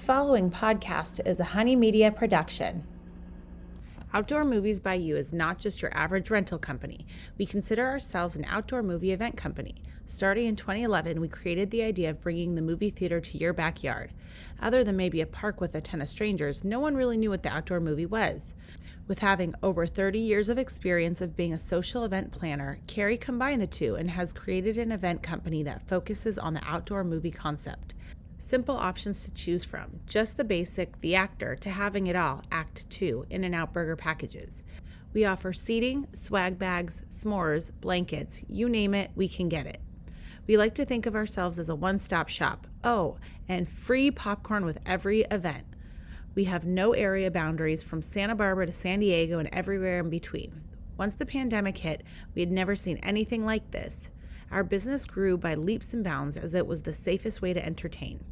following podcast is a Honey Media production. Outdoor Movies by You is not just your average rental company. We consider ourselves an outdoor movie event company. Starting in 2011, we created the idea of bringing the movie theater to your backyard. Other than maybe a park with a ton of strangers, no one really knew what the outdoor movie was. With having over 30 years of experience of being a social event planner, Carrie combined the two and has created an event company that focuses on the outdoor movie concept. Simple options to choose from, just the basic, the actor, to having it all, Act 2, In-N-Out Burger packages. We offer seating, swag bags, s'mores, blankets, you name it, we can get it. We like to think of ourselves as a one-stop shop. Oh, and free popcorn with every event. We have no area boundaries from Santa Barbara to San Diego and everywhere in between. Once the pandemic hit, we had never seen anything like this. Our business grew by leaps and bounds as it was the safest way to entertain.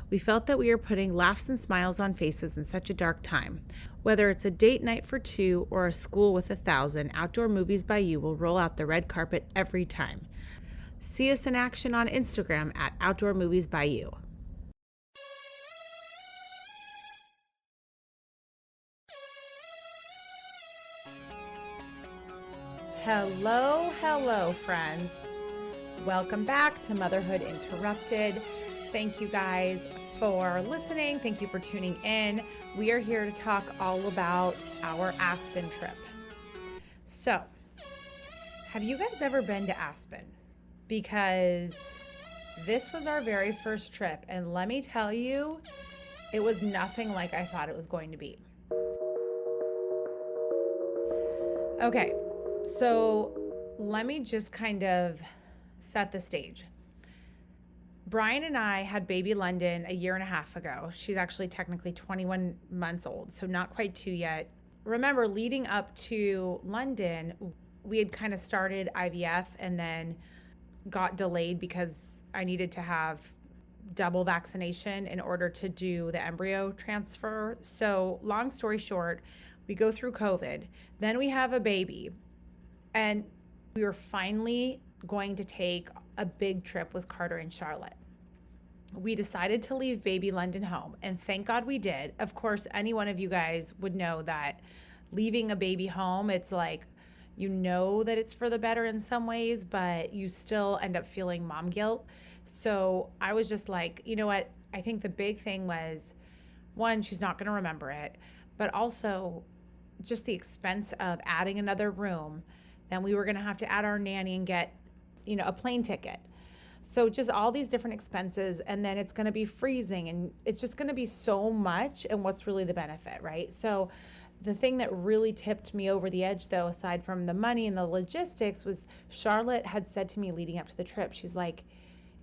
We felt that we were putting laughs and smiles on faces in such a dark time. Whether it's a date night for two or a school with 1,000, Outdoor Movies by You will roll out the red carpet every time. See us in action on Instagram at Outdoor Movies by You. Hello, friends. Welcome back to Motherhood Interrupted. Thank you guys for listening. Thank you for tuning in. We are here to talk all about our Aspen trip. So, have you guys ever been to Aspen? Because this was our very first trip, and let me tell you, it was nothing like I thought it was going to be. Okay, so let me just kind of set the stage. Brian and I had baby London a year and a half ago. She's actually technically 21 months old, so not quite 2 yet. Remember, leading up to London, we had kind of started IVF and then got delayed because I needed to have double vaccination in order to do the embryo transfer. So long story short, we go through COVID, then we have a baby, and we were finally going to take a big trip with Carter and Charlotte. We decided to leave baby London home, and thank God we did. Of course, any one of you guys would know that leaving a baby home, it's like, you know that it's for the better in some ways, but you still end up feeling mom guilt. So I was just like, you know what? I think the big thing was, one, she's not going to remember it, but also just the expense of adding another room. Then we were going to have to add our nanny and get, a plane ticket. So just all these different expenses, and then it's going to be freezing, and it's just going to be so much. And what's really the benefit, right? So the thing that really tipped me over the edge, though, aside from the money and the logistics, was Charlotte had said to me leading up to the trip, she's like,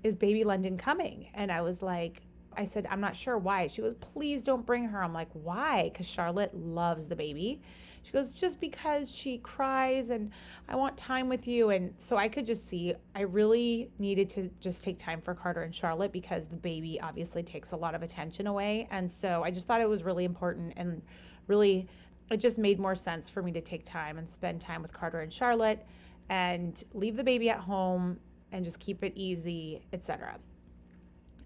is baby London coming? And I said, I'm not sure. Why? She goes, please don't bring her. I'm like, why? Because Charlotte loves the baby. She goes, just because she cries and I want time with you. And so I could just see I really needed to just take time for Carter and Charlotte because the baby obviously takes a lot of attention away. And so I just thought it was really important, and really it just made more sense for me to take time and spend time with Carter and Charlotte and leave the baby at home and just keep it easy, etc.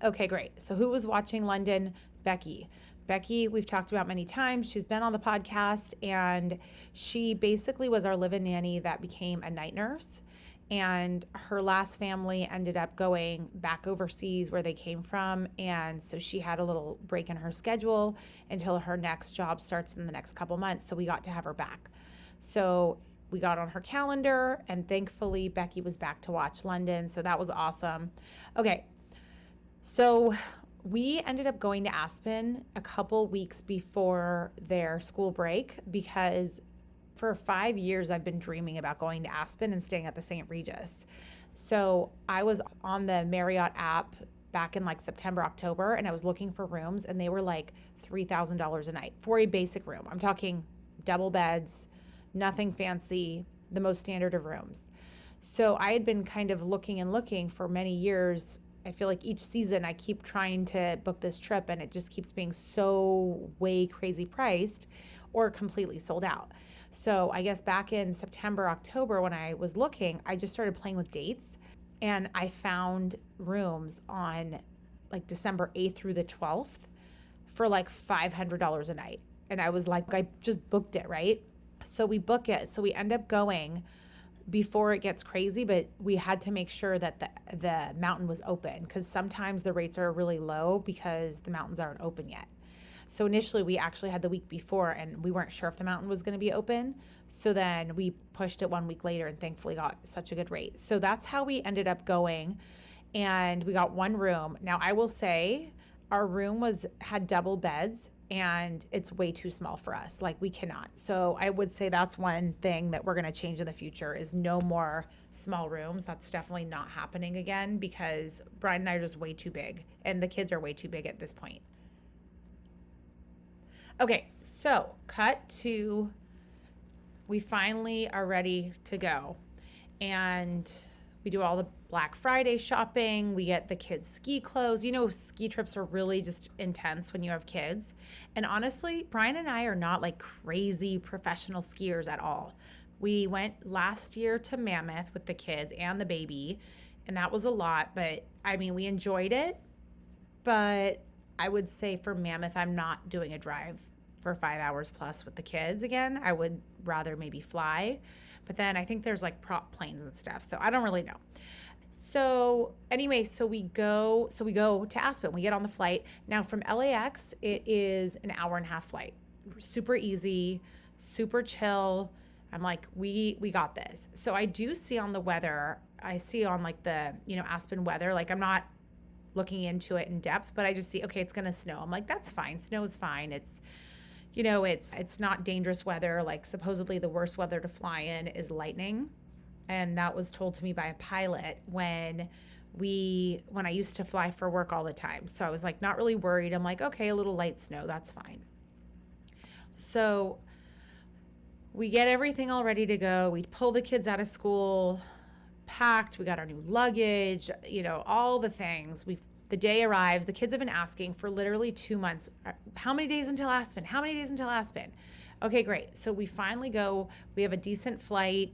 Okay, great. So who was watching London? Becky. Becky, we've talked about many times. She's been on the podcast, and she basically was our live-in nanny that became a night nurse. And her last family ended up going back overseas where they came from. And so she had a little break in her schedule until her next job starts in the next couple months. So we got to have her back. So we got on her calendar, and thankfully Becky was back to watch London. So that was awesome. Okay. So we ended up going to Aspen a couple weeks before their school break because for 5 years I've been dreaming about going to Aspen and staying at the St. Regis. So I was on the Marriott app back in like September, October, and I was looking for rooms, and they were like $3,000 a night for a basic room. I'm talking double beds, nothing fancy, the most standard of rooms. So I had been kind of looking for many years. I feel like each season I keep trying to book this trip, and it just keeps being so way crazy priced or completely sold out. So I guess back in September, October, when I was looking, I just started playing with dates, and I found rooms on like December 8th through the 12th for like $500 a night. And I was like, I just booked it, right? So we book it. So we end up going before it gets crazy, but we had to make sure that the mountain was open, because sometimes the rates are really low because the mountains aren't open yet. So initially we actually had the week before and we weren't sure if the mountain was going to be open. So then we pushed it 1 week later and thankfully got such a good rate. So that's how we ended up going. And we got one room. Now I will say our room had double beds and it's way too small for us. Like we cannot. So I would say that's one thing that we're going to change in the future is no more small rooms. That's definitely not happening again because Brian and I are just way too big and the kids are way too big at this point. Okay, so cut to, we finally are ready to go. And we do all the Black Friday shopping. We get the kids ski clothes. You know, ski trips are really just intense when you have kids. And honestly, Brian and I are not like crazy professional skiers at all. We went last year to Mammoth with the kids and the baby, and that was a lot. But I mean, we enjoyed it. But I would say for Mammoth, I'm not doing a drive for 5 hours plus with the kids again. I would rather maybe fly. But then I think there's like prop planes and stuff. So I don't really know. So anyway, so we go to Aspen. We get on the flight. Now from LAX, it is an hour and a half flight. Super easy, super chill. I'm like, we got this. So I do see on the weather, I see on like the, Aspen weather, like I'm not looking into it in depth, but I just see, okay, it's going to snow. I'm like, that's fine. Snow's fine. It's, it's not dangerous weather. Like supposedly the worst weather to fly in is lightning. And that was told to me by a pilot when I used to fly for work all the time. So I was like, not really worried. I'm like, okay, a little light snow, that's fine. So we get everything all ready to go. We pull the kids out of school, packed. We got our new luggage, all the things. The day arrives. The kids have been asking for literally 2 months. How many days until Aspen? How many days until Aspen? Okay, great. So we finally go. We have a decent flight.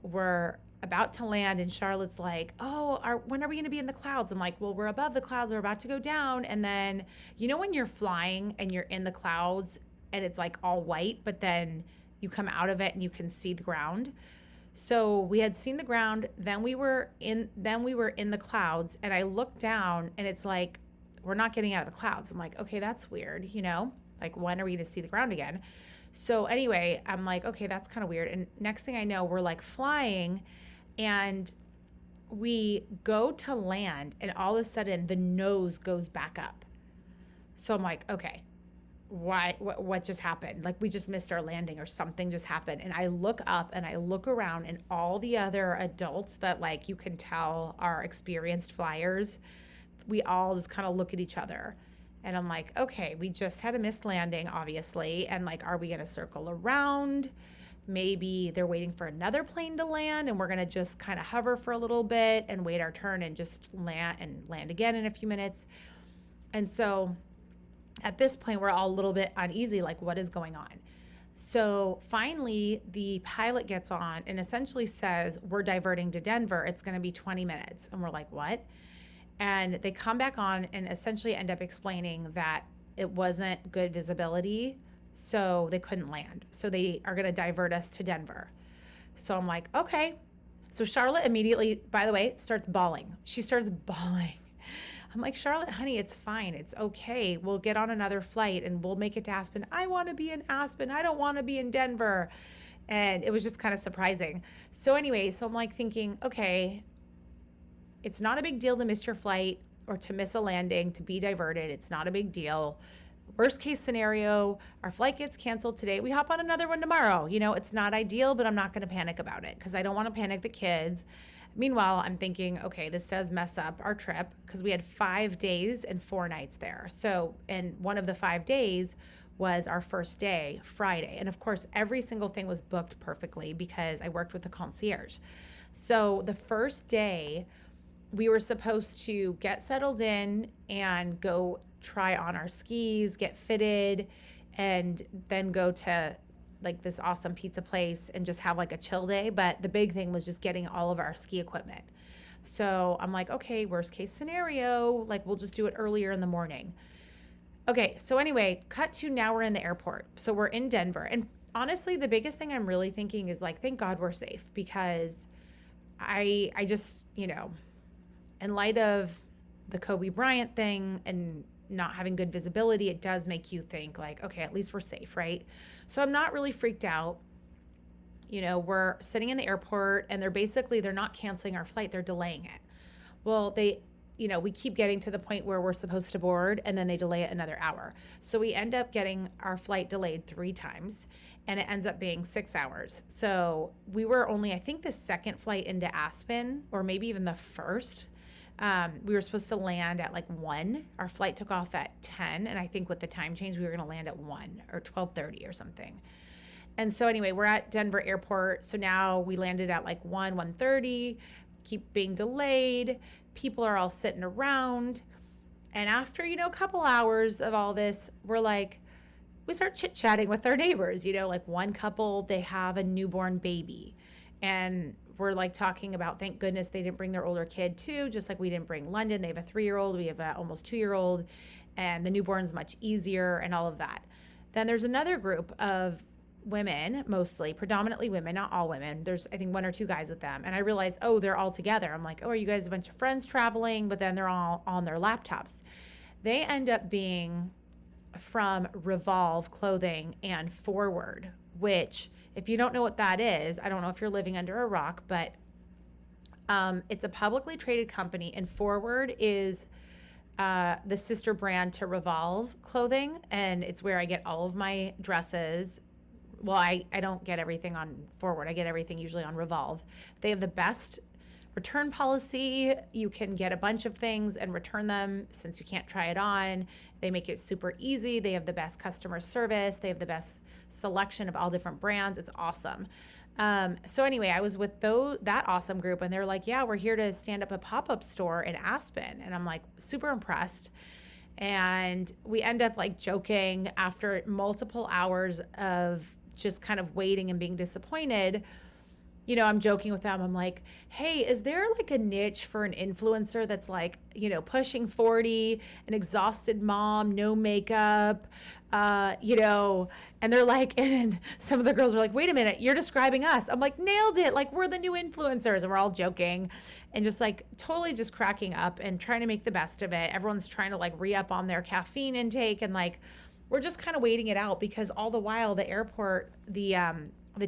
We're about to land and Charlotte's like, when are we going to be in the clouds? I'm like, well, we're above the clouds. We're about to go down. And then, when you're flying and you're in the clouds and it's like all white, but then you come out of it and you can see the ground. So we had seen the ground, then we were in the clouds, and I looked down and it's like, we're not getting out of the clouds. I'm like, okay, that's weird, like when are we going to see the ground again? So anyway, I'm like, okay, that's kind of weird. And next thing I know, we're like flying and we go to land and all of a sudden the nose goes back up. So I'm like, okay, what just happened? Like we just missed our landing or something just happened. And I look up and I look around and all the other adults that like you can tell are experienced flyers, we all just kind of look at each other. And I'm like, okay, we just had a missed landing, obviously. And like, are we going to circle around? Maybe they're waiting for another plane to land and we're going to just kind of hover for a little bit and wait our turn and just land again in a few minutes. And so at this point, we're all a little bit uneasy, like what is going on? So finally, the pilot gets on and essentially says, we're diverting to Denver. It's going to be 20 minutes. And we're like, what? And they come back on and essentially end up explaining that it wasn't good visibility, so they couldn't land. So they are going to divert us to Denver. So I'm like, okay. So Charlotte immediately, by the way, starts bawling. She starts bawling. I'm like, Charlotte, honey, it's fine. It's okay. We'll get on another flight and we'll make it to Aspen. I want to be in Aspen. I don't want to be in Denver. And it was just kind of surprising. So anyway, so I'm like thinking, okay, it's not a big deal to miss your flight or to miss a landing, to be diverted. It's not a big deal. Worst case scenario, our flight gets canceled today. We hop on another one tomorrow. It's not ideal, but I'm not going to panic about it because I don't want to panic the kids. Meanwhile, I'm thinking, okay, this does mess up our trip because we had 5 days and 4 nights there. So, and one of the 5 days was our first day, Friday. And of course, every single thing was booked perfectly because I worked with the concierge. So the first day, we were supposed to get settled in and go try on our skis, get fitted, and then go to like this awesome pizza place and just have like a chill day. But the big thing was just getting all of our ski equipment. So I'm like, okay, worst case scenario, like we'll just do it earlier in the morning. Okay, so anyway, cut to now we're in the airport. So we're in Denver. And honestly, the biggest thing I'm really thinking is like, thank God we're safe, because I just, in light of the Kobe Bryant thing and not having good visibility, it does make you think like, okay, at least we're safe, right? So I'm not really freaked out. We're sitting in the airport and they're not canceling our flight, they're delaying it. Well, we keep getting to the point where we're supposed to board and then they delay it another hour. So we end up getting our flight delayed 3 times and it ends up being 6 hours. So we were only, I think, the second flight into Aspen, or maybe even the first. We were supposed to land at like 1. Our flight took off at 10. And I think with the time change, we were going to land at 1 or 12:30 or something. And so anyway, we're at Denver airport. So now we landed at like 1:30, keep being delayed. People are all sitting around. And after, a couple hours of all this, we start chit-chatting with our neighbors. Like one couple, they have a newborn baby. And we're like talking about, thank goodness they didn't bring their older kid too, just like we didn't bring London. They have a 3-year-old, we have a almost 2-year-old, and the newborn's much easier and all of that. Then there's another group of women, mostly, predominantly women, not all women. There's, I think, 1 or 2 guys with them. And I realized, they're all together. I'm like, are you guys a bunch of friends traveling? But then they're all on their laptops. They end up being from Revolve Clothing and Forward, which, if you don't know what that is, I don't know if you're living under a rock, but it's a publicly traded company, and Forward is the sister brand to Revolve Clothing, and it's where I get all of my dresses. Well, I don't get everything on Forward. I get everything usually on Revolve. They have the best return policy. You can get a bunch of things and return them since you can't try it on. They make it super easy. They have the best customer service. They have the best selection of all different brands. It's awesome. So anyway, I was with that awesome group, and they're like, yeah, we're here to stand up a pop-up store in Aspen. And I'm like, super impressed. And we end up like joking after multiple hours of just kind of waiting and being disappointed. I'm joking with them. I'm like, hey, is there like a niche for an influencer that's like, pushing 40, an exhausted mom, no makeup, and they're like, and some of the girls are like, wait a minute, you're describing us. I'm like, nailed it. Like, we're the new influencers. And we're all joking and just like totally just cracking up and trying to make the best of it. Everyone's trying to like re-up on their caffeine intake, and like, we're just kind of waiting it out, because all the while the airport, the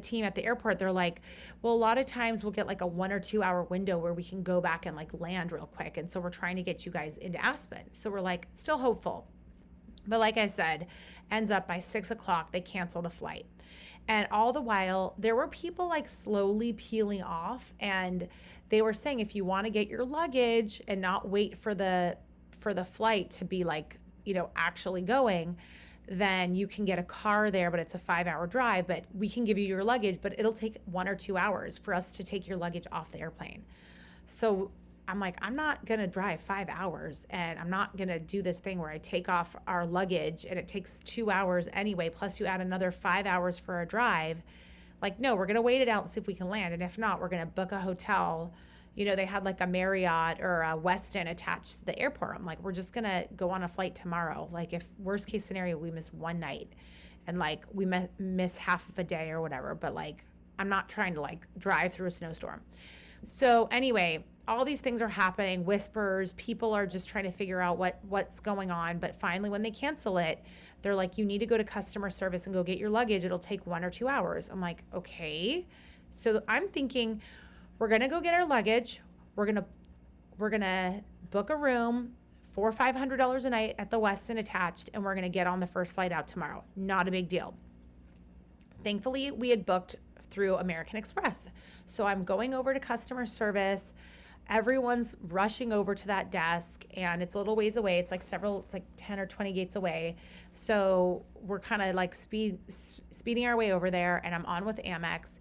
team at the airport, they're like, well, a lot of times we'll get like a 1 or 2 hour window where we can go back and like land real quick. And so we're trying to get you guys into Aspen. So we're like still hopeful. But like I said, ends up by 6 o'clock, they cancel the flight. And all the while there were people like slowly peeling off, and they were saying, if you want to get your luggage and not wait for the flight to be like, actually going, then you can get a car there, but it's a 5-hour drive, but we can give you your luggage, but it'll take 1 or 2 hours for us to take your luggage off the airplane. So I'm like, I'm not going to drive 5 hours, and I'm not going to do this thing where I take off our luggage and it takes 2 hours anyway, plus you add another 5 hours for a drive. Like, no, we're going to wait it out and see if we can land. And if not, we're going to book a hotel. They had like a Marriott or a Westin attached to the airport. I'm like, we're just going to go on a flight tomorrow. Like, if worst case scenario, we miss one night and like we miss half of a day or whatever. But like, I'm not trying to like drive through a snowstorm. So anyway, all these things are happening, whispers, people are just trying to figure out what's going on. But finally, when they cancel it, they're like, you need to go to customer service and go get your luggage. It'll take 1 or 2 hours. I'm like, okay. So I'm thinking, we're going to go get our luggage. We're going to book a room for $500 a night at the Westin attached, and we're going to get on the first flight out tomorrow. Not a big deal. Thankfully, we had booked through American Express. So I'm going over to customer service. Everyone's rushing over to that desk, and it's a little ways away. It's like 10 or 20 gates away. So we're kind of like speeding our way over there, and I'm on with Amex.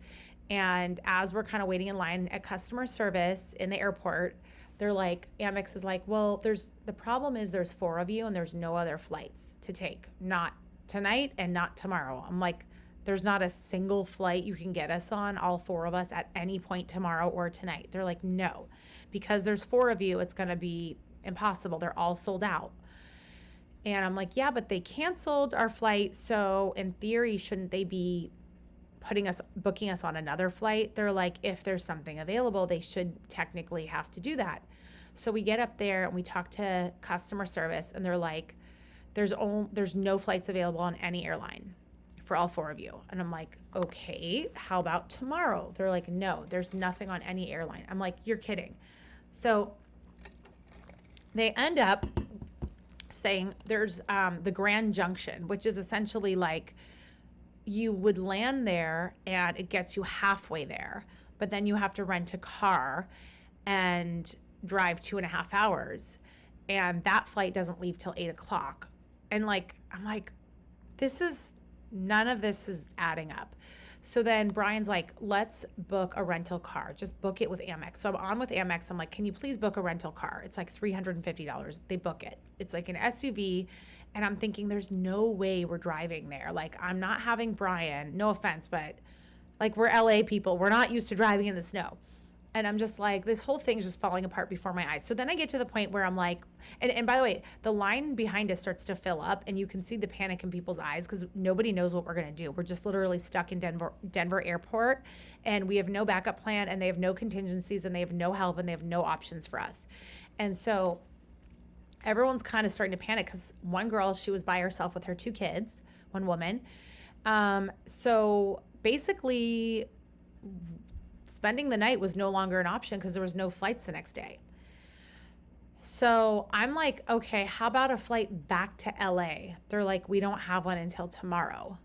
And as we're kind of waiting in line at customer service in the airport, they're like, Amex is like, well, the problem is there's 4 of you and there's no other flights to take, not tonight and not tomorrow. I'm like, there's not a single flight you can get us on, all 4 of us, at any point tomorrow or tonight. They're like, no, because there's 4 of you, it's going to be impossible. They're all sold out. And I'm like, yeah, but they canceled our flight. So in theory, shouldn't they be booking us on another flight? They're like, if there's something available, they should technically have to do that. So we get up there and we talk to customer service, and they're like, there's no flights available on any airline for all 4 of you. And I'm like, okay, how about tomorrow? They're like, no, there's nothing on any airline. I'm like, you're kidding. So they end up saying there's the Grand Junction, which is essentially like you would land there and it gets you halfway there, but then you have to rent a car and drive 2.5 hours. And that flight doesn't leave till 8 o'clock. And like, I'm like, none of this is adding up. So then Brian's like, let's book a rental car. Just book it with Amex. So I'm on with Amex. I'm like, can you please book a rental car? It's like $350. They book it. It's like an SUV. And I'm thinking, there's no way we're driving there. Like, I'm not having Brian, no offense, but like, we're LA people. We're not used to driving in the snow. And I'm just like, this whole thing is just falling apart before my eyes. So then I get to the point where I'm like, and by the way, the line behind us starts to fill up and you can see the panic in people's eyes because nobody knows what we're going to do. We're just literally stuck in Denver airport, and we have no backup plan, and they have no contingencies, and they have no help, and they have no options for us. And so everyone's kind of starting to panic because one girl, she was by herself with her 2 kids, one woman. So basically, spending the night was no longer an option because there was no flights the next day. So I'm like, okay, how about a flight back to LA? They're like, we don't have one until tomorrow.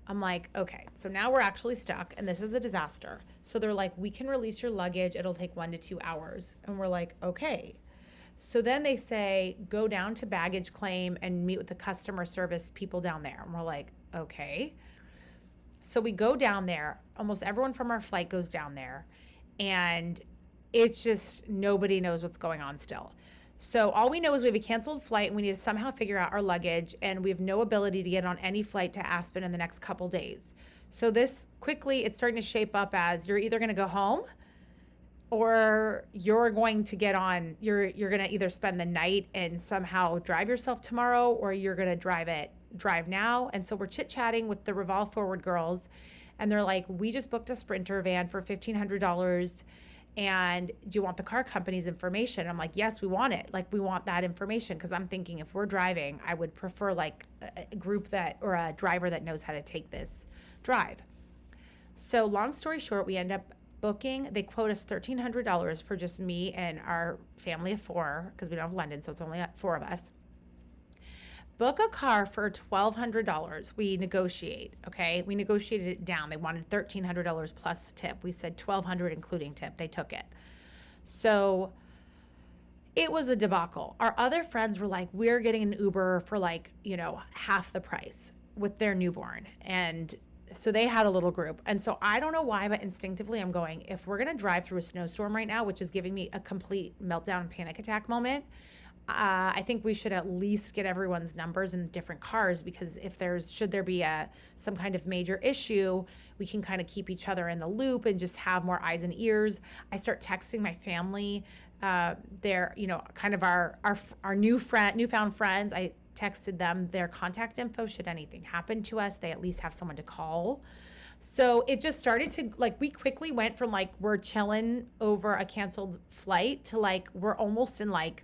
I'm like, okay, so now we're actually stuck and this is a disaster. So they're like, we can release your luggage. It'll take 1 to 2 hours. And we're like, okay. So then they say, go down to baggage claim and meet with the customer service people down there. And we're like, okay. So we go down there. Almost everyone from our flight goes down there. And it's just nobody knows what's going on still. So all we know is we have a canceled flight and we need to somehow figure out our luggage. And we have no ability to get on any flight to Aspen in the next couple days. So this quickly, it's starting to shape up as you're either going to go home or you're going to get on, you're going to either spend the night and somehow drive yourself tomorrow, or you're going to drive now. And so we're chit-chatting with the Revolve Forward girls, and they're like, we just booked a Sprinter van for $1,500, and do you want the car company's information? I'm like, yes, we want it. Like, we want that information, because I'm thinking if we're driving, I would prefer like a group or a driver that knows how to take this drive. So long story short, we end up booking. They quote us $1,300 for just me and our family of 4, because we don't have London, so it's only 4 of us. Book a car for $1,200. We negotiate, okay? We negotiated it down. They wanted $1,300 plus tip. We said $1,200 including tip. They took it. So it was a debacle. Our other friends were like, we're getting an Uber for like, half the price with their newborn. And so they had a little group. And so I don't know why, but instinctively I'm going, if we're going to drive through a snowstorm right now, which is giving me a complete meltdown and panic attack moment, I think we should at least get everyone's numbers in different cars, because if should there be some kind of major issue, we can kind of keep each other in the loop and just have more eyes and ears. I start texting my family, their, kind of our newfound friends. I texted them their contact info. Should anything happen to us, they at least have someone to call. So it just started to, like, we quickly went from like, we're chilling over a canceled flight to like, we're almost in like,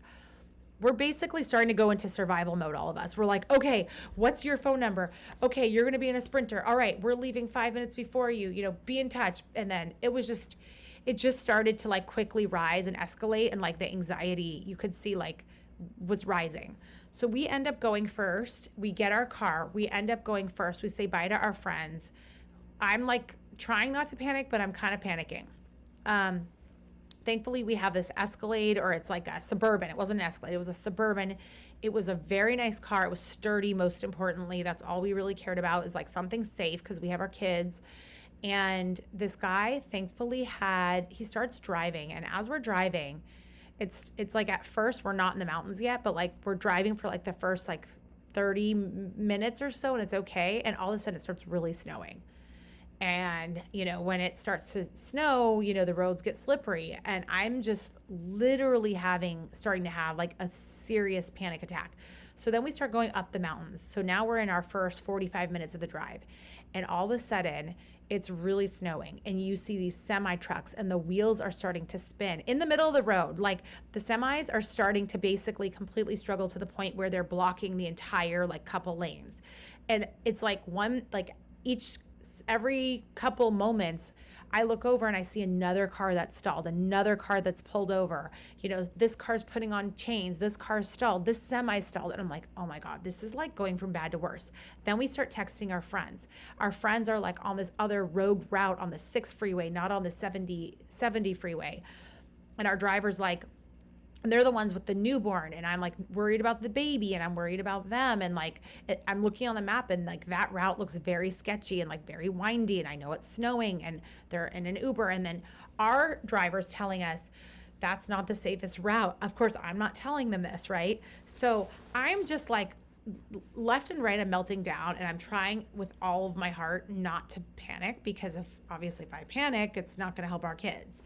we're basically starting to go into survival mode, all of us. We're like, okay, what's your phone number? Okay, you're going to be in a Sprinter. All right, we're leaving 5 minutes before you, be in touch. And then it just started to like quickly rise and escalate. And like the anxiety you could see like was rising. So we end up going first. We get our car. We end up going first. We say bye to our friends. I'm like trying not to panic, but I'm kind of panicking. Thankfully, we have this Escalade, or it's like a Suburban. It wasn't an Escalade. It was a Suburban. It was a very nice car. It was sturdy, most importantly. That's all we really cared about, is like something safe, because we have our kids. And this guy, thankfully, he starts driving. And as we're driving, it's like at first we're not in the mountains yet, but like we're driving for like the first like 30 minutes or so, and it's okay. And all of a sudden it starts really snowing. And, when it starts to snow, the roads get slippery, and I'm just literally starting to have like a serious panic attack. So then we start going up the mountains. So now we're in our first 45 minutes of the drive. And all of a sudden, it's really snowing. And you see these semi trucks and the wheels are starting to spin in the middle of the road. Like the semis are starting to basically completely struggle to the point where they're blocking the entire like couple lanes. And it's like every couple moments, I look over and I see another car that's stalled, another car that's pulled over. You know, this car's putting on chains, this car's stalled, this semi stalled. And I'm like, oh my God, this is like going from bad to worse. Then we start texting our friends. Our friends are like on this other rogue route on the 6 freeway, not on the 70 freeway. And our driver's like, and they're the ones with the newborn, and I'm like worried about the baby, and I'm worried about them, and like I'm looking on the map, and like that route looks very sketchy and like very windy, and I know it's snowing, and they're in an Uber, and then our driver's telling us that's not the safest route. Of course, I'm not telling them this, right? So I'm just like left and right, I'm melting down, and I'm trying with all of my heart not to panic, because obviously if I panic, it's not going to help our kids.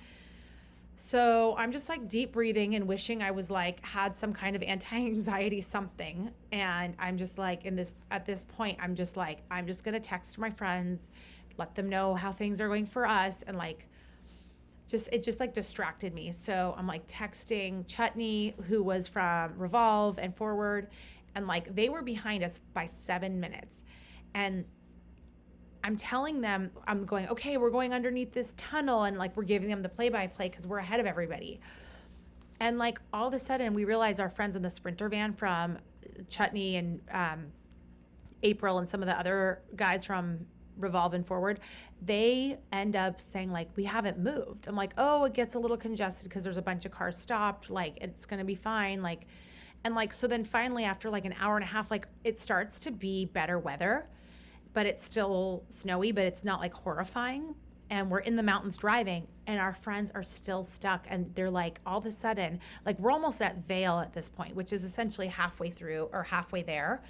So I'm just like deep breathing and wishing I was like had some kind of anti-anxiety something. And I'm just like at this point, I'm just gonna text my friends, let them know how things are going for us, and like it just like distracted me. So I'm like texting Chutney, who was from Revolve and Forward, and like they were behind us by 7 minutes. And I'm telling them, I'm going, okay, we're going underneath this tunnel, and like we're giving them the play-by-play because we're ahead of everybody. And like all of a sudden we realize our friends in the Sprinter van from Chutney and April and some of the other guys from Revolve and Forward, they end up saying like, we haven't moved. I'm like, oh, it gets a little congested because there's a bunch of cars stopped, like it's gonna be fine. Like, and like, so then finally after like an hour and a half, like it starts to be better weather, but it's still snowy, but it's not like horrifying. And we're in the mountains driving, and our friends are still stuck. And they're like, all of a sudden, like we're almost at Vail at this point, which is essentially halfway through or halfway there.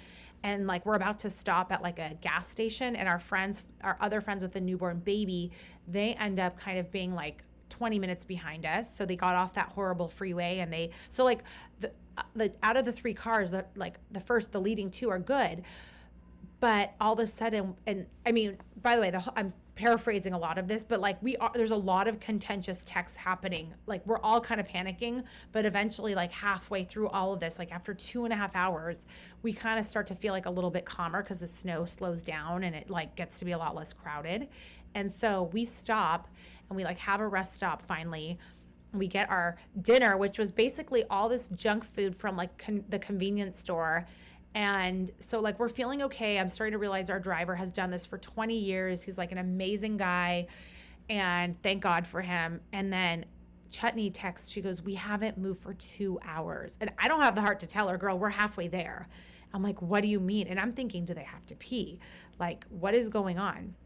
And like we're about to stop at like a gas station, and our other friends with the newborn baby, they end up kind of being like 20 minutes behind us. So they got off that horrible freeway, and so like the out of the 3 cars, the leading 2 are good. But all of a sudden, and I mean, by the way, I'm paraphrasing a lot of this, but like there's a lot of contentious texts happening. Like we're all kind of panicking, but eventually like halfway through all of this, like after 2.5 hours, we kind of start to feel like a little bit calmer because the snow slows down and it like gets to be a lot less crowded. And so we stop and we like have a rest stop finally. We get our dinner, which was basically all this junk food from like the convenience store. And so like we're feeling okay. I'm starting to realize our driver has done this for 20 years. He's like an amazing guy, and thank God for him. And then Chutney texts, she goes, we haven't moved for 2 hours. And I don't have the heart to tell her, girl, we're halfway there. I'm like, what do you mean? And I'm thinking, do they have to pee? Like, what is going on?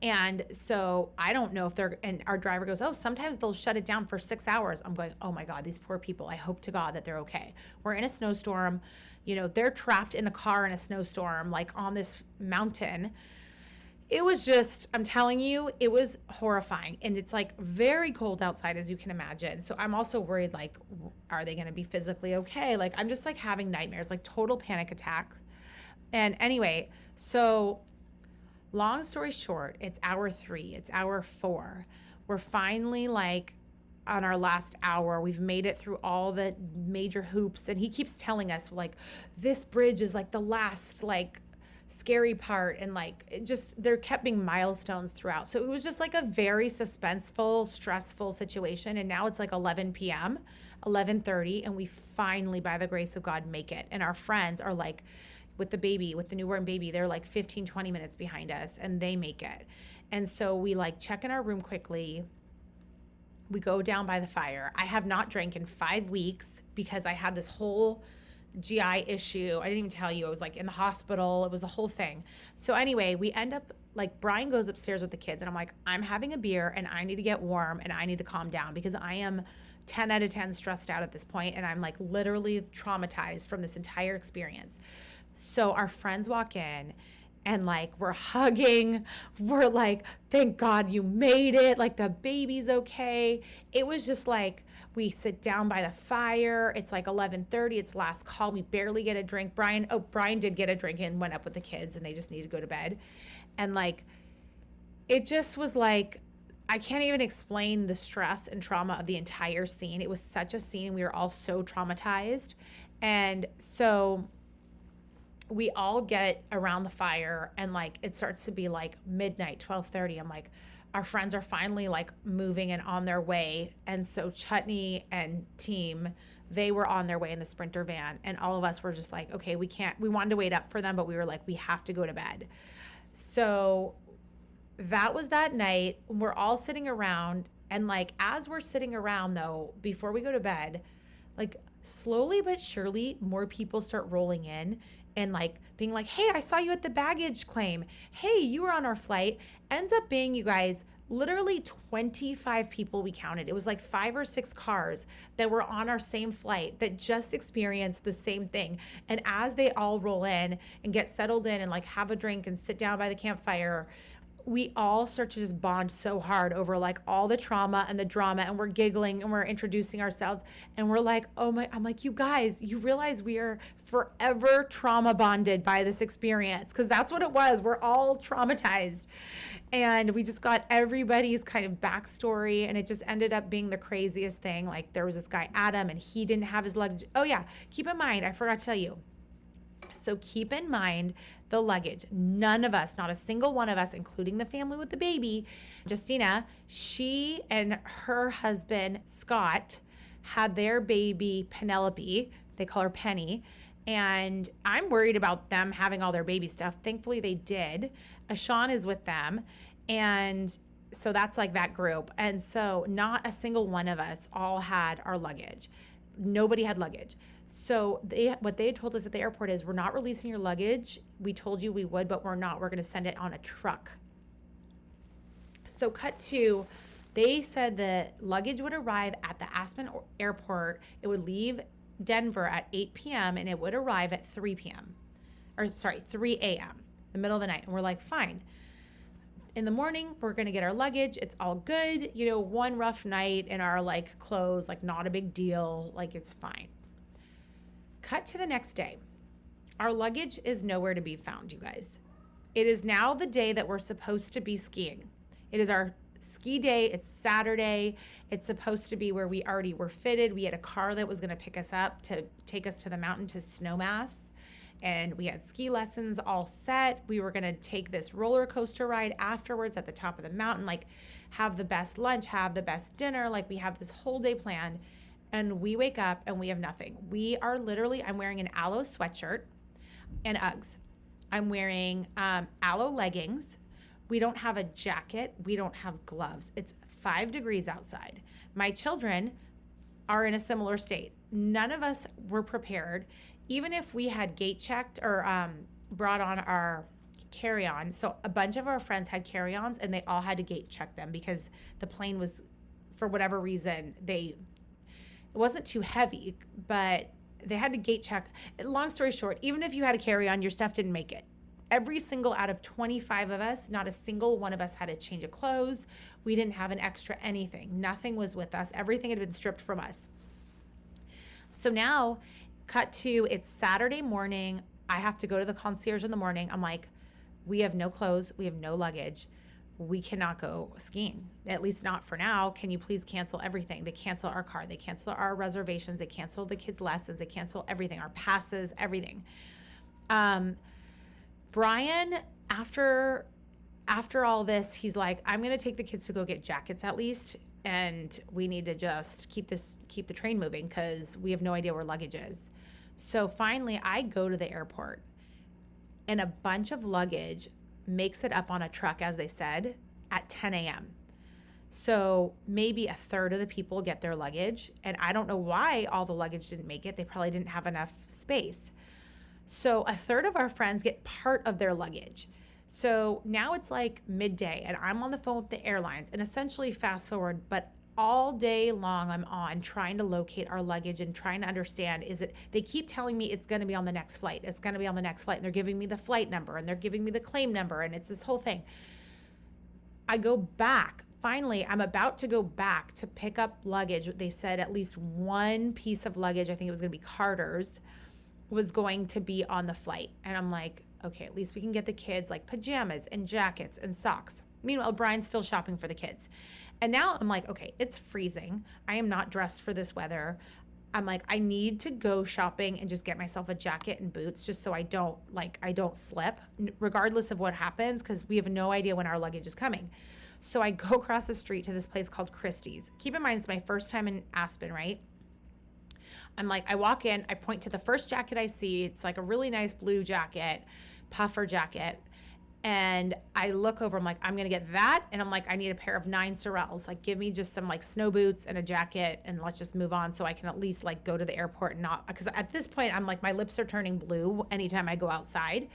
And so I don't know if and our driver goes, oh, sometimes they'll shut it down for 6 hours. I'm going, oh my God, these poor people. I hope to God that they're okay. We're in a snowstorm. You know, they're trapped in a car in a snowstorm, like on this mountain. It was just, I'm telling you, it was horrifying. And it's like very cold outside, as you can imagine. So I'm also worried, like, are they going to be physically okay? Like, I'm just like having nightmares, like total panic attacks. And anyway, so long story short, it's hour 3, it's hour 4. We're finally like on our last hour. We've made it through all the major hoops. And he keeps telling us like, this bridge is like the last like scary part. And like, there kept being milestones throughout. So it was just like a very suspenseful, stressful situation. And now it's like 11 p.m., 11:30. And we finally, by the grace of God, make it. And our friends are like, with the newborn baby, they're like 15, 20 minutes behind us, and they make it. And so we like check in our room quickly. We go down by the fire. I have not drank in 5 weeks because I had this whole GI issue. I didn't even tell you. I was like in the hospital. It was a whole thing. So anyway, we end up like Brian goes upstairs with the kids, and I'm like, I'm having a beer and I need to get warm and I need to calm down because I am 10 out of 10 stressed out at this point, and I'm like literally traumatized from this entire experience. So our friends walk in, and like we're hugging, we're like, thank God you made it, like the baby's okay. It was just like We sit down by the fire. It's like 11:30. It's last call. We barely get a drink. Brian did get a drink and went up with the kids, and they just need to go to bed. And like, it just was like, I can't even explain the stress and trauma of the entire scene. It was such a scene. We were all so traumatized. And so we all get around the fire, and like, it starts to be like midnight, 12:30. I'm like, our friends are finally like moving and on their way. And so Chutney and team, they were on their way in the Sprinter van. And all of us were just like, okay, we wanted to wait up for them, but we were like, we have to go to bed. So that was that night. We're all sitting around, and like, as we're sitting around though, before we go to bed, like slowly but surely more people start rolling in and like being like, hey, I saw you at the baggage claim. Hey, you were on our flight. Ends up being, you guys, literally 25 people we counted. It was like 5 or 6 cars that were on our same flight that just experienced the same thing. And as they all roll in and get settled in and like have a drink and sit down by the campfire, we all start to just bond so hard over like all the trauma and the drama, and we're giggling and we're introducing ourselves, and we're like, oh my, I'm like, you guys, you realize we are forever trauma bonded by this experience, because that's what it was. We're all traumatized. And we just got everybody's kind of backstory, and it just ended up being the craziest thing. Like, there was this guy, Adam, and he didn't have his luggage. Oh yeah, keep in mind, I forgot to tell you. So keep in mind the luggage. None of us, not a single one of us, including the family with the baby, Justina, she and her husband, Scott, had their baby, Penelope. They call her Penny. And I'm worried about them having all their baby stuff. Thankfully, they did. Ashawn is with them. And so that's like that group. And so not a single one of us all had our luggage. Nobody had luggage. So what they had told us at the airport is, we're not releasing your luggage. We told you we would, but we're not. We're going to send it on a truck. So cut to, they said the luggage would arrive at the Aspen airport. It would leave Denver at 8 p.m. and it would arrive at 3 a.m., the middle of the night. And we're like, fine. In the morning, we're going to get our luggage. It's all good. You know, one rough night in our like clothes, like not a big deal. Like, it's fine. Cut to the next day. Our luggage is nowhere to be found, you guys. It is now the day that we're supposed to be skiing. It is our ski day. It's Saturday. It's supposed to be where we already were fitted. We had a car that was going to pick us up to take us to the mountain to Snowmass. And we had ski lessons all set. We were going to take this roller coaster ride afterwards at the top of the mountain, like have the best lunch, have the best dinner. Like, we have this whole day planned. And we wake up and we have nothing. We are literally, I'm wearing an Aloe sweatshirt and Uggs. I'm wearing Aloe leggings. We don't have a jacket. We don't have gloves. It's 5 degrees outside. My children are in a similar state. None of us were prepared. Even if we had gate checked or brought on our carry-on. So a bunch of our friends had carry-ons, and they all had to gate check them because the plane was, for whatever reason, it wasn't too heavy, but they had to gate check. Long story short, even if you had a carry-on, your stuff didn't make it. Every single out of 25 of us, not a single one of us had a change of clothes. We didn't have an extra anything. Nothing was with us. Everything had been stripped from us. So now, cut to, it's Saturday morning. I have to go to the concierge in the morning. I'm like, we have no clothes. We have no luggage. We cannot go skiing, at least not for now. Can you please cancel everything? They cancel our car. They cancel our reservations. They cancel the kids' lessons. They cancel everything, our passes, everything. Brian, after all this, he's like, I'm going to take the kids to go get jackets at least. And we need to just keep the train moving because we have no idea where luggage is. So finally, I go to the airport, and a bunch of luggage makes it up on a truck, as they said, at 10 a.m. So maybe a third of the people get their luggage. And I don't know why all the luggage didn't make it. They probably didn't have enough space. So a third of our friends get part of their luggage. So now it's like midday, and I'm on the phone with the airlines, and essentially fast forward, but all day long I'm on trying to locate our luggage and trying to understand, they keep telling me it's going to be on the next flight. It's going to be on the next flight. And they're giving me the flight number, and they're giving me the claim number, and it's this whole thing. I go back finally, I'm about to go back to pick up luggage. They said at least one piece of luggage, I think it was going to be Carter's, was going to be on the flight. And I'm like, okay, at least we can get the kids like pajamas and jackets and socks. Meanwhile, Brian's still shopping for the kids. And now I'm like, okay, it's freezing. I am not dressed for this weather. I'm like, I need to go shopping and just get myself a jacket and boots just so I don't slip regardless of what happens, because we have no idea when our luggage is coming. So I go across the street to this place called Christie's. Keep in mind, it's my first time in Aspen, right? I'm like, I walk in, I point to the first jacket I see. It's like a really nice blue jacket, puffer jacket. And I look over, I'm like, I'm going to get that. And I'm like, I need a pair of 9 Sorels. Like, give me just some like snow boots and a jacket, and let's just move on so I can at least like go to the airport and not, because at this point I'm like, my lips are turning blue anytime I go outside.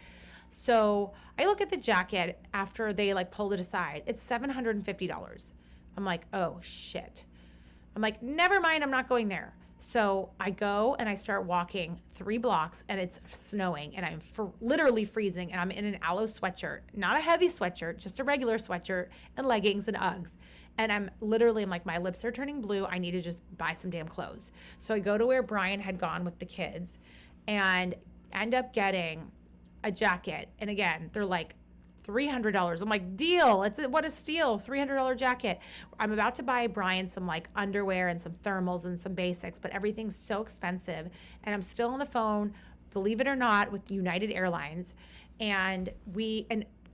So I look at the jacket after they like pulled it aside. It's $750. I'm like, oh shit. I'm like, never mind, I'm not going there. So I go and I start walking 3 blocks, and it's snowing, and I'm literally freezing, and I'm in an aloe sweatshirt, not a heavy sweatshirt, just a regular sweatshirt and leggings and Uggs. And I'm like, my lips are turning blue. I need to just buy some damn clothes. So I go to where Brian had gone with the kids and end up getting a jacket. And again, they're like $300. I'm like, deal. What a steal. $300 jacket. I'm about to buy Brian some like underwear and some thermals and some basics, but everything's so expensive. And I'm still on the phone, believe it or not, with United Airlines. And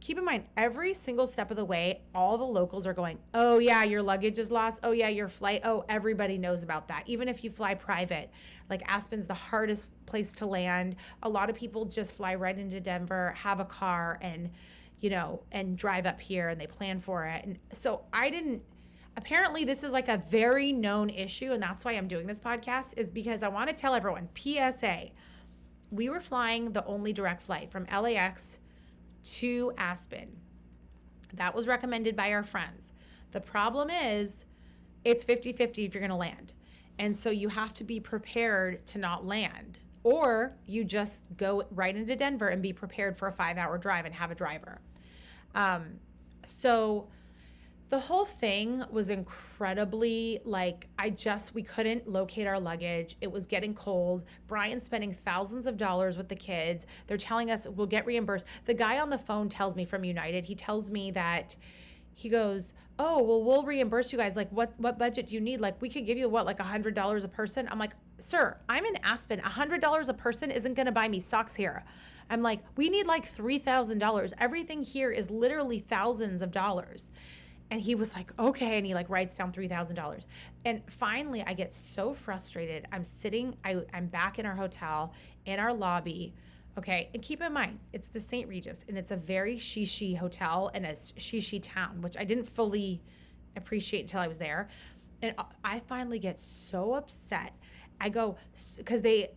keep in mind, every single step of the way, all the locals are going, oh yeah, your luggage is lost. Oh yeah, your flight. Oh, everybody knows about that. Even if you fly private, like Aspen's the hardest place to land. A lot of people just fly right into Denver, have a car, and drive up here, and they plan for it. And so apparently this is like a very known issue, and that's why I'm doing this podcast, is because I want to tell everyone, PSA, we were flying the only direct flight from LAX to Aspen. That was recommended by our friends. The problem is it's 50-50 if you're going to land. And so you have to be prepared to not land, or you just go right into Denver and be prepared for a 5-hour drive and have a driver. So the whole thing was incredibly we couldn't locate our luggage. It was getting cold. Brian's spending thousands of dollars with the kids. They're telling us we'll get reimbursed. The guy on the phone tells me from United, he tells me that he goes, oh, well, we'll reimburse you guys. Like, what budget do you need? Like, we could give you like $100 a person. I'm like, sir, I'm in Aspen. $100 a person isn't going to buy me socks here. I'm like, we need like $3,000. Everything here is literally thousands of dollars. And he was like, okay. And he like writes down $3,000. And finally I get so frustrated. I'm back in our hotel, in our lobby. Okay. And keep in mind, it's the St. Regis, and it's a very shishi hotel and a shishi town, which I didn't fully appreciate until I was there. And I finally get so upset. I go, because they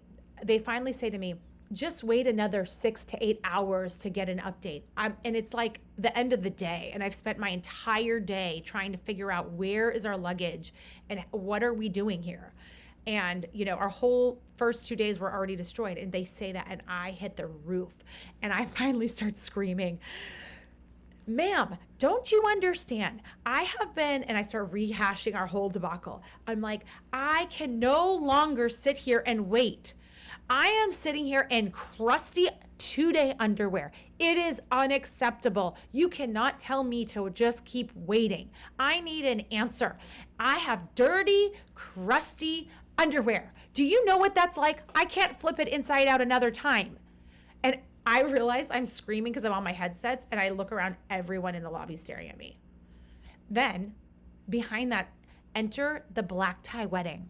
finally say to me, just wait another 6 to 8 hours to get an update. And it's like the end of the day, and I've spent my entire day trying to figure out where is our luggage and what are we doing here. And, our whole first 2 days were already destroyed. And they say that, and I hit the roof. And I finally start screaming, ma'am, don't you understand? I have been, and I start rehashing our whole debacle. I'm like, I can no longer sit here and wait. I am sitting here in crusty 2-day underwear. It is unacceptable. You cannot tell me to just keep waiting. I need an answer. I have dirty, crusty underwear. Do you know what that's like? I can't flip it inside out another time. And I realize I'm screaming because I'm on my headsets, and I look around, everyone in the lobby staring at me. Then behind that, enter the black tie wedding.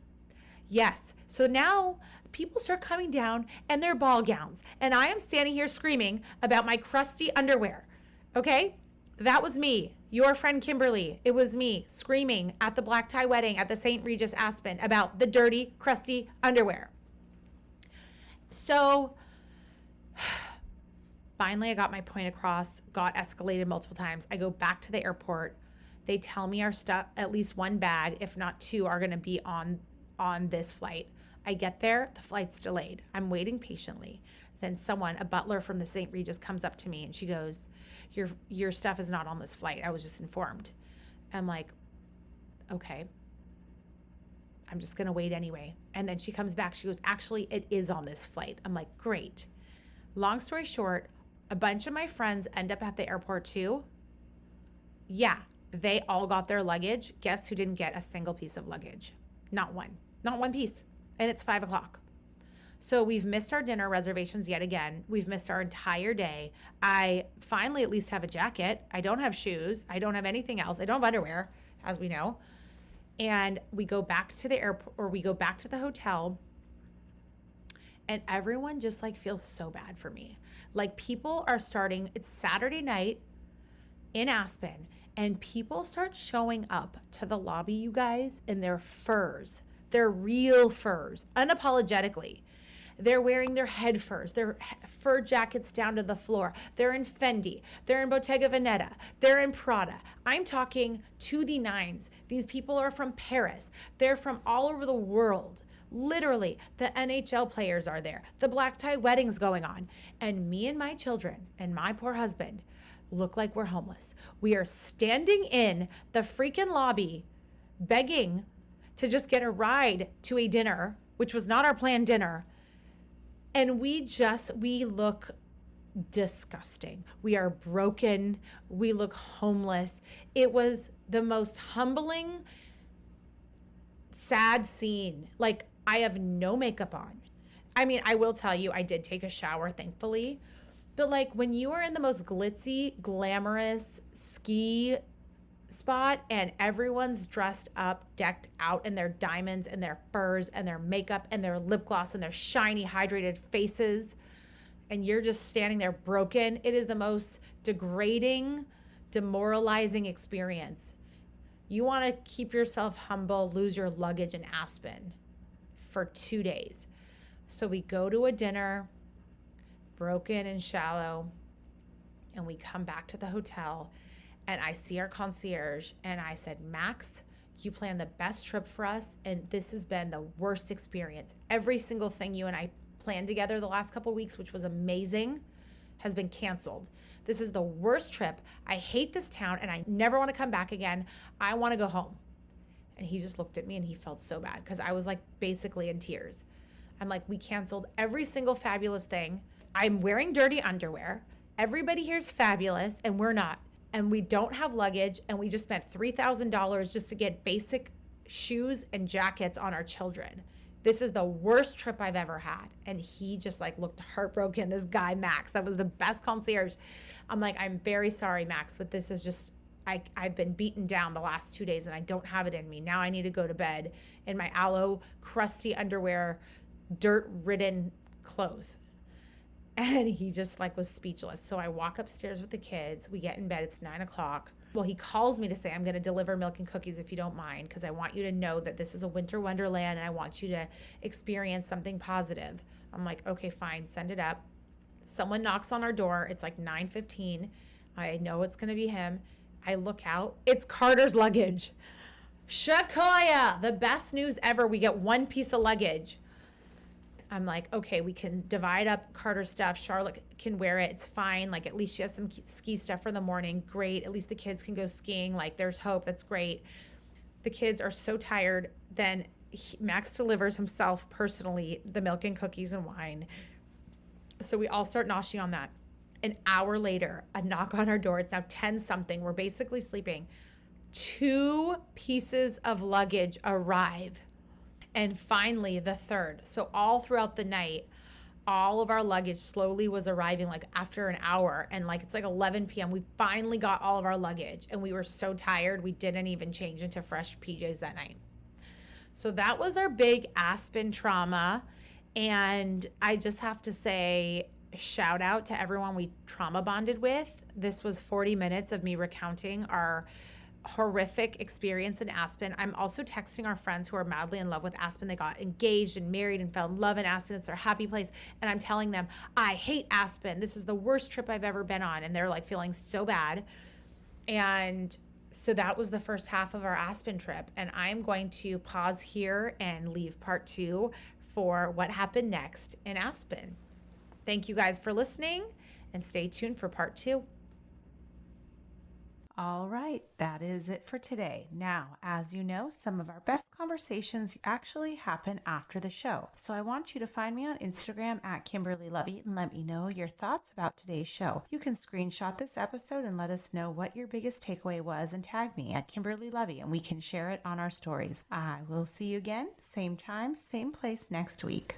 Yes. So now people start coming down in their ball gowns, and I am standing here screaming about my crusty underwear. Okay? That was me, your friend Kimberly. It was me screaming at the black tie wedding at the St. Regis Aspen about the dirty, crusty underwear. So finally I got my point across, got escalated multiple times. I go back to the airport. They tell me our stuff, at least one bag, if not 2, are going to be on this flight. I get there, the flight's delayed. I'm waiting patiently. Then a butler from the St. Regis comes up to me, and she goes, your stuff is not on this flight. I was just informed. I'm like, okay, I'm just going to wait anyway. And then she comes back. She goes, actually, it is on this flight. I'm like, great. Long story short, a bunch of my friends end up at the airport too. Yeah, they all got their luggage. Guess who didn't get a single piece of luggage? Not one piece. And it's 5:00. So we've missed our dinner reservations yet again. We've missed our entire day. I finally at least have a jacket. I don't have shoes. I don't have anything else. I don't have underwear, as we know. And we go back to the airport, or we go back to the hotel, and everyone just like feels so bad for me. Like people are starting, it's Saturday night in Aspen, and people start showing up to the lobby, you guys, in their furs, their real furs, unapologetically. They're wearing their head furs, their fur jackets down to the floor. They're in Fendi. They're in Bottega Veneta. They're in Prada. I'm talking to the nines. These people are from Paris. They're from all over the world. Literally, the NHL players are there. The black tie weddings going on. And me and my children and my poor husband look like we're homeless. We are standing in the freaking lobby begging to just get a ride to a dinner, which was not our planned dinner. And we look disgusting. We are broken. We look homeless. It was the most humbling, sad scene. Like, I have no makeup on. I mean, I will tell you, I did take a shower, thankfully. But like when you are in the most glitzy, glamorous ski spot and everyone's dressed up, decked out in their diamonds and their furs and their makeup and their lip gloss and their shiny hydrated faces, and you're just standing there broken, it is the most degrading, demoralizing experience. You want to keep yourself humble, lose your luggage in Aspen for 2 days. So we go to a dinner, broken and shallow, and we come back to the hotel. And I see our concierge and I said, Max, you planned the best trip for us. And this has been the worst experience. Every single thing you and I planned together the last couple of weeks, which was amazing, has been canceled. This is the worst trip. I hate this town and I never want to come back again. I want to go home. And he just looked at me and he felt so bad because I was like basically in tears. I'm like, we canceled every single fabulous thing. I'm wearing dirty underwear. Everybody here is fabulous and we're not. And we don't have luggage, and we just spent $3,000 just to get basic shoes and jackets on our children. This is the worst trip I've ever had. And he just like looked heartbroken. This guy, Max, that was the best concierge. I'm like, I'm very sorry, Max, but this is just, I've been beaten down the last 2 days and I don't have it in me. Now I need to go to bed in my aloe, crusty underwear, dirt-ridden clothes. And he just like was speechless. So I walk upstairs with the kids. We get in bed. It's 9:00. Well, he calls me to say, I'm going to deliver milk and cookies if you don't mind, because I want you to know that this is a winter wonderland and I want you to experience something positive. I'm like, okay, fine, send it up. Someone knocks on our door. It's like 9:15. I know it's going to be him. I look out. It's Carter's luggage. Shakoya, the best news ever. We get one piece of luggage. I'm like, okay, we can divide up Carter's stuff. Charlotte can wear it. It's fine. Like, at least she has some ski stuff for the morning. Great. At least the kids can go skiing. Like, there's hope. That's great. The kids are so tired. Then Max delivers himself personally the milk and cookies and wine. So we all start noshing on that. An hour later, a knock on our door. It's now 10 something. We're basically sleeping. 2 pieces of luggage arrive. And finally, the third. So all throughout the night, all of our luggage slowly was arriving like after an hour. And like it's like 11 p.m. We finally got all of our luggage. And we were so tired, we didn't even change into fresh PJs that night. So that was our big Aspen trauma. And I just have to say, shout out to everyone we trauma bonded with. This was 40 minutes of me recounting our horrific experience in Aspen. I'm also texting our friends who are madly in love with Aspen. They got engaged and married and fell in love in Aspen. It's their happy place. And I'm telling them, I hate Aspen. This is the worst trip I've ever been on. And they're like feeling so bad. And so that was the first half of our Aspen trip. And I'm going to pause here and leave part 2 for what happened next in Aspen. Thank you guys for listening and stay tuned for part 2. All right, that is it for today. Now, as you know, some of our best conversations actually happen after the show. So I want you to find me on Instagram at Kimberly Lovey and let me know your thoughts about today's show. You can screenshot this episode and let us know what your biggest takeaway was and tag me at Kimberly Lovey and we can share it on our stories. I will see you again, same time, same place next week.